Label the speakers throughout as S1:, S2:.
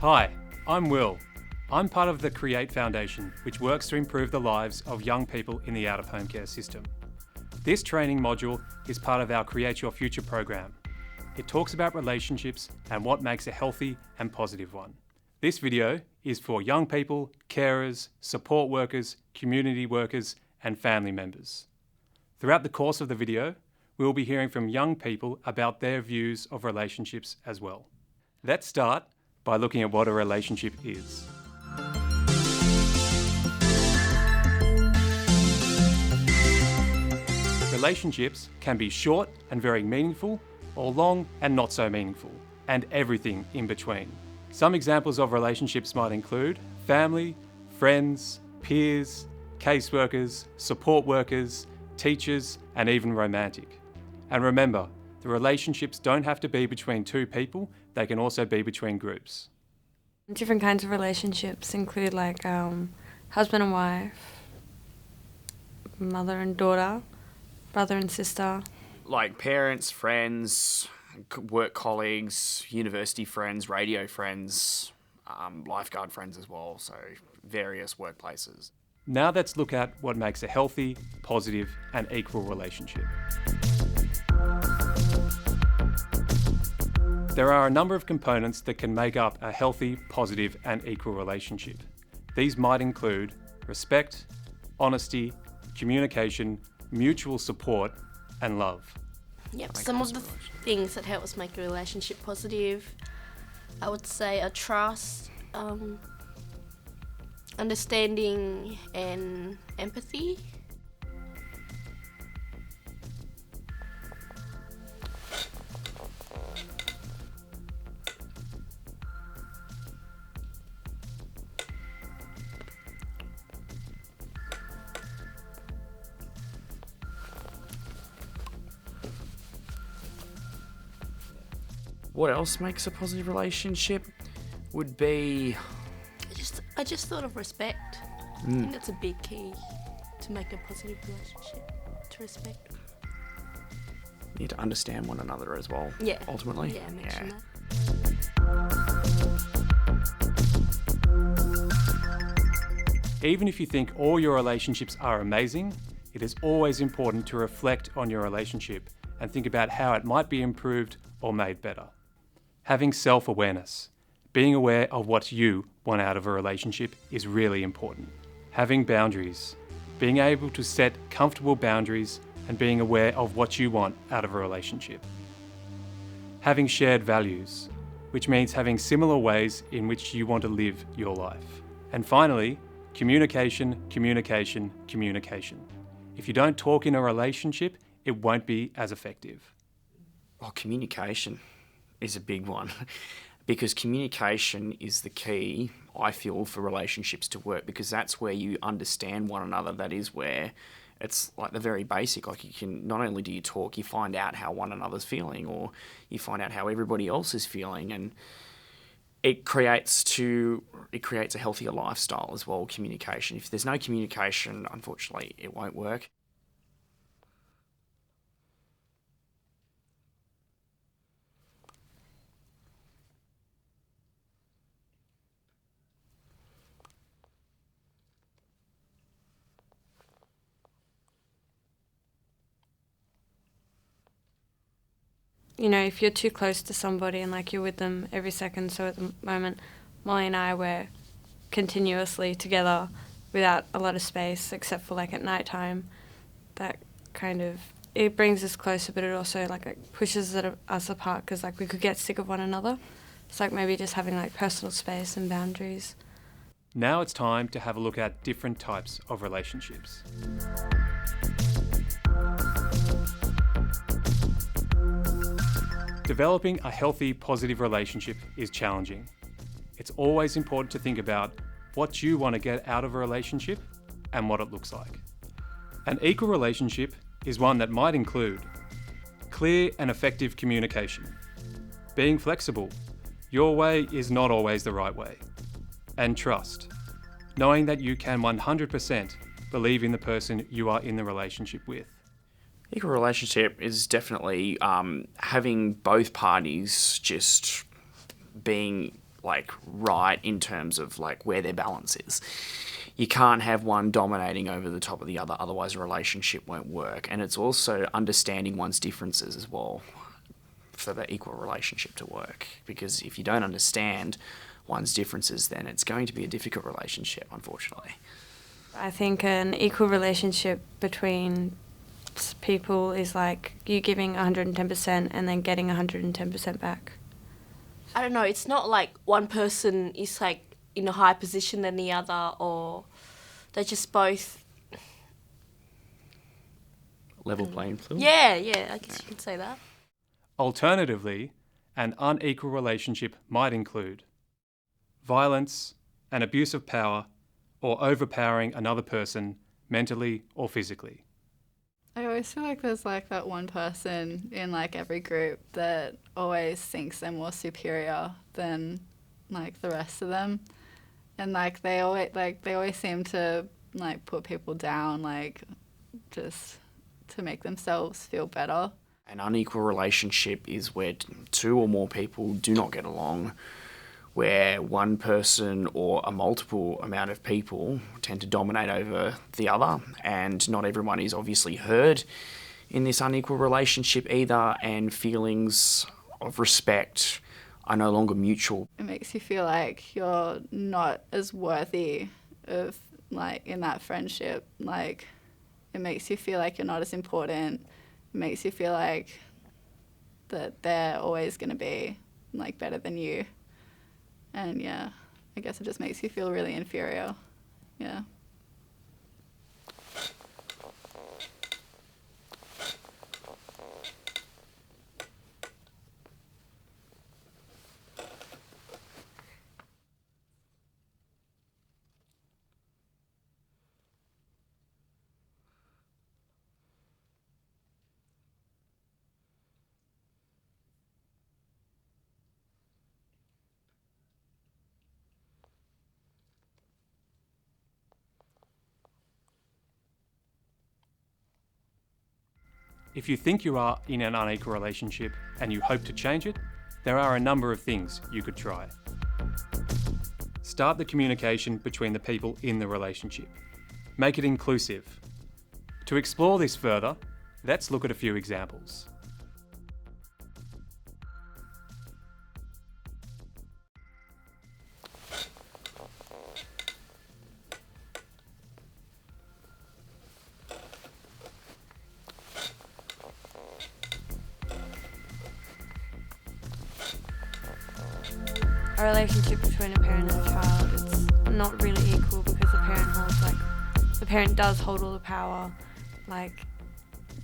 S1: Hi, I'm Will. I'm part of the Create Foundation, which works to improve the lives of young people in the out-of-home care system. This training module is part of our Create Your Future program. It talks about relationships and what makes a healthy and positive one. This video is for young people, carers, support workers, community workers, and family members. Throughout the course of the video, we will be hearing from young people about their views of relationships as well. Let's start by looking at what a relationship is. Relationships can be short and very meaningful, or long and not so meaningful, and everything in between. Some examples of relationships might include family, friends, peers, caseworkers, support workers, teachers, and even romantic. And remember, the relationships don't have to be between two people, they can also be between groups.
S2: Different kinds of relationships include husband and wife, mother and daughter, brother and sister.
S3: Like parents, friends, work colleagues, university friends, radio friends, lifeguard friends as well, so various workplaces.
S1: Now let's look at what makes a healthy, positive, and equal relationship. There are a number of components that can make up a healthy, positive, and equal relationship. These might include respect, honesty, communication, mutual support, and love.
S4: Yep, some of the things that help us make a relationship positive, I would say, are trust, understanding, and empathy.
S3: What else makes a positive relationship would be...
S4: I just thought of respect. I think that's a big key to make a positive relationship, to respect.
S3: You need to understand one another as well,
S4: Yeah.
S3: ultimately.
S4: Yeah, mention that.
S1: Even if you think all your relationships are amazing, it is always important to reflect on your relationship and think about how it might be improved or made better. Having self-awareness, being aware of what you want out of a relationship is really important. Having boundaries, being able to set comfortable boundaries and being aware of what you want out of a relationship. Having shared values, which means having similar ways in which you want to live your life. And finally, communication, communication, communication. If you don't talk in a relationship, it won't be as effective.
S3: Oh, communication is a big one because communication is the key, I feel, for relationships to work, because that's where you understand one another. That is where it's like the very basic. Like, you can, not only do you talk, you find out how one another's feeling, or you find out how everybody else is feeling, and it creates a healthier lifestyle as well, communication. If there's no communication, unfortunately, it won't work.
S2: You know, if you're too close to somebody and you're with them every second, so at the moment, Molly and I were continuously together without a lot of space except for at night time, that kind of, it brings us closer, but it also it pushes us apart because we could get sick of one another. It's maybe just having personal space and boundaries.
S1: Now it's time to have a look at different types of relationships. Developing a healthy, positive relationship is challenging. It's always important to think about what you want to get out of a relationship and what it looks like. An equal relationship is one that might include clear and effective communication, being flexible, your way is not always the right way, and trust, knowing that you can 100% believe in the person you are in the relationship with.
S3: Equal relationship is definitely having both parties just being like right in terms of like where their balance is. You can't have one dominating over the top of the other, otherwise a relationship won't work. And it's also understanding one's differences as well for the equal relationship to work. Because if you don't understand one's differences, then it's going to be a difficult relationship, unfortunately.
S2: I think an equal relationship between people is like you giving 110% and then getting 110% back.
S4: I don't know, it's not like one person is like in a higher position than the other, or they're just both
S3: Level playing field?
S4: Yeah, I guess you could say that.
S1: Alternatively, an unequal relationship might include violence, an abuse of power, or overpowering another person mentally or physically.
S5: I always feel like there's like that one person in like every group that always thinks they're more superior than like the rest of them, and like they always seem to like put people down, like just to make themselves feel better.
S3: An unequal relationship is where two or more people do not get along, where one person or a multiple amount of people tend to dominate over the other, and not everyone is obviously heard in this unequal relationship either, and feelings of respect are no longer mutual.
S5: It makes you feel like you're not as worthy of like in that friendship. Like it makes you feel like you're not as important. It makes you feel like that they're always going to be like better than you. And yeah, I guess it just makes you feel really inferior. Yeah.
S1: If you think you are in an unequal relationship and you hope to change it, there are a number of things you could try. Start the communication between the people in the relationship. Make it inclusive. To explore this further, let's look at a few examples.
S2: A relationship between a parent and a child, it's not really equal because the parent does hold all the power. Like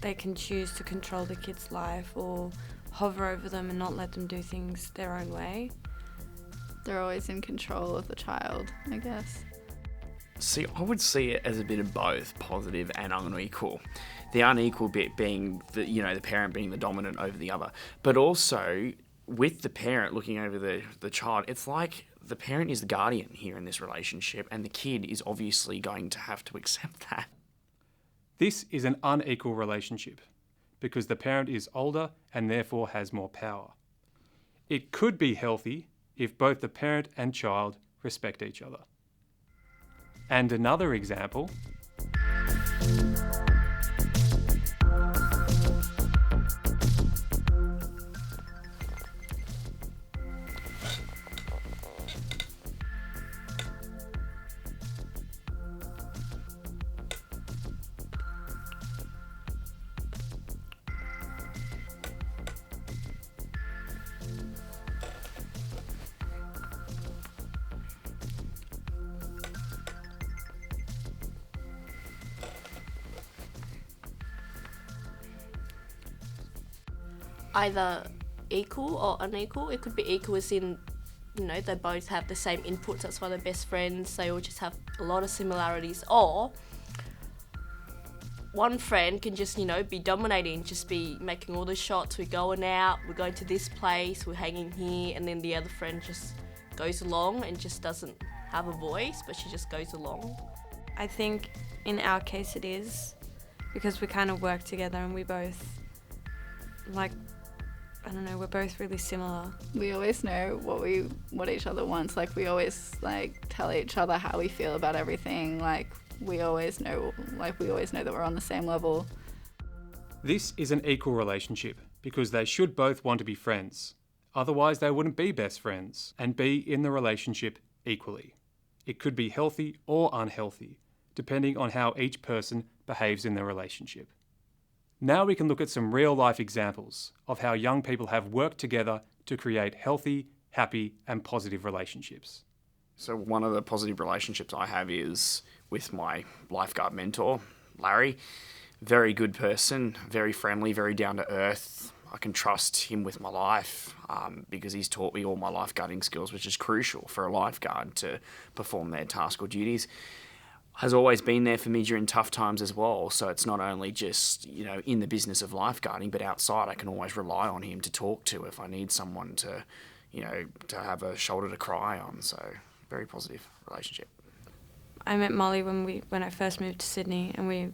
S2: they can choose to control the kid's life or hover over them and not let them do things their own way.
S5: They're always in control of the child, I guess.
S3: See, I would see it as a bit of both positive and unequal. The unequal bit being the parent being the dominant over the other, but also with the parent looking over the child, it's like the parent is the guardian here in this relationship, and the kid is obviously going to have to accept that.
S1: This is an unequal relationship because the parent is older and therefore has more power. It could be healthy if both the parent and child respect each other. And another example,
S4: Either equal or unequal. It could be equal as in, they both have the same inputs, that's why they're best friends, they all just have a lot of similarities. Or one friend can just, be dominating, just be making all the shots, we're going out, we're going to this place, we're hanging here, and then the other friend just goes along and just doesn't have a voice, but she just goes along.
S2: I think in our case it is, because we kind of work together and we both I don't know, we're both really similar.
S5: We always know what each other wants. Like, we always like tell each other how we feel about everything. Like, we always know that we're on the same level.
S1: This is an equal relationship because they should both want to be friends. Otherwise, they wouldn't be best friends and be in the relationship equally. It could be healthy or unhealthy, depending on how each person behaves in the relationship. Now we can look at some real-life examples of how young people have worked together to create healthy, happy, and positive relationships.
S3: So one of the positive relationships I have is with my lifeguard mentor, Larry. Very good person, very friendly, very down to earth. I can trust him with my life because he's taught me all my lifeguarding skills, which is crucial for a lifeguard to perform their task or duties. Has always been there for me during tough times as well. So it's not only just, in the business of lifeguarding, but outside I can always rely on him to talk to if I need someone to, to have a shoulder to cry on. So very positive relationship.
S2: I met Molly when I first moved to Sydney, and we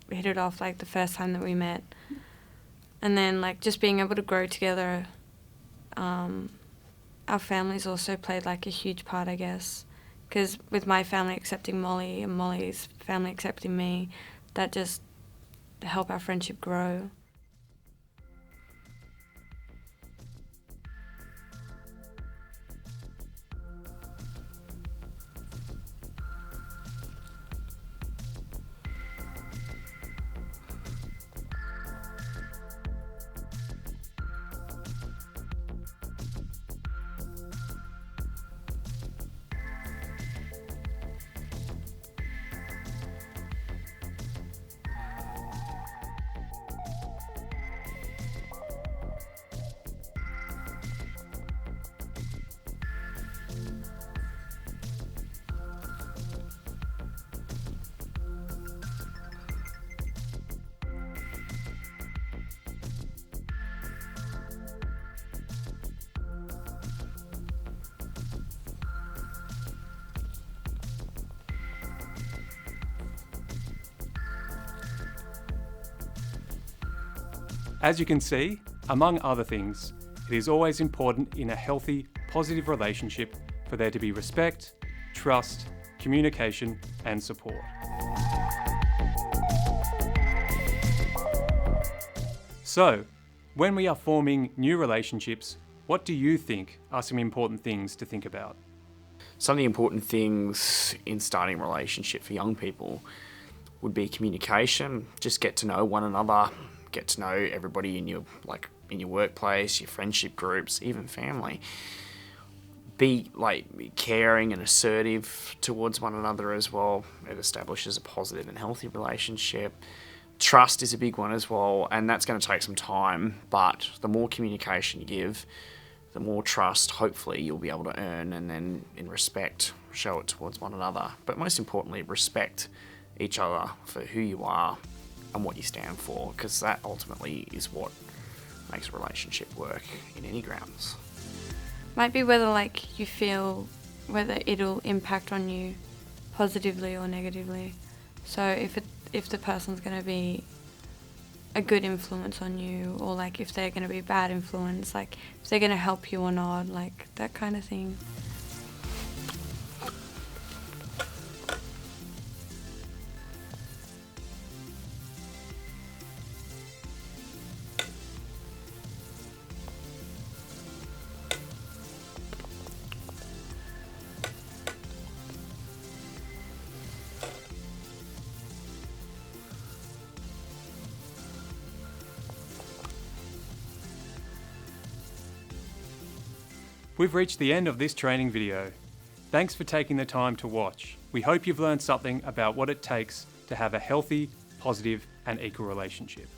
S2: hit it off like the first time that we met. And then like just being able to grow together, our families also played like a huge part, I guess. Because with my family accepting Molly and Molly's family accepting me, that just helped our friendship grow.
S1: As you can see, among other things, it is always important in a healthy, positive relationship for there to be respect, trust, communication, and support. So, when we are forming new relationships, what do you think are some important things to think about?
S3: Some of the important things in starting a relationship for young people would be communication. Just get to know one another, get to know everybody in your workplace, your friendship groups, even family. Be caring and assertive towards one another as well. It establishes a positive and healthy relationship. Trust is a big one as well, and that's going to take some time, but the more communication you give, the more trust hopefully you'll be able to earn, and then in respect show it towards one another. But most importantly, respect each other for who you are and what you stand for, because that ultimately is what makes a relationship work in any grounds.
S2: Might be whether you feel whether it'll impact on you positively or negatively. So if the person's going to be a good influence on you, or if they're going to be a bad influence, if they're going to help you or not, that kind of thing.
S1: We've reached the end of this training video. Thanks for taking the time to watch. We hope you've learned something about what it takes to have a healthy, positive, and equal relationship.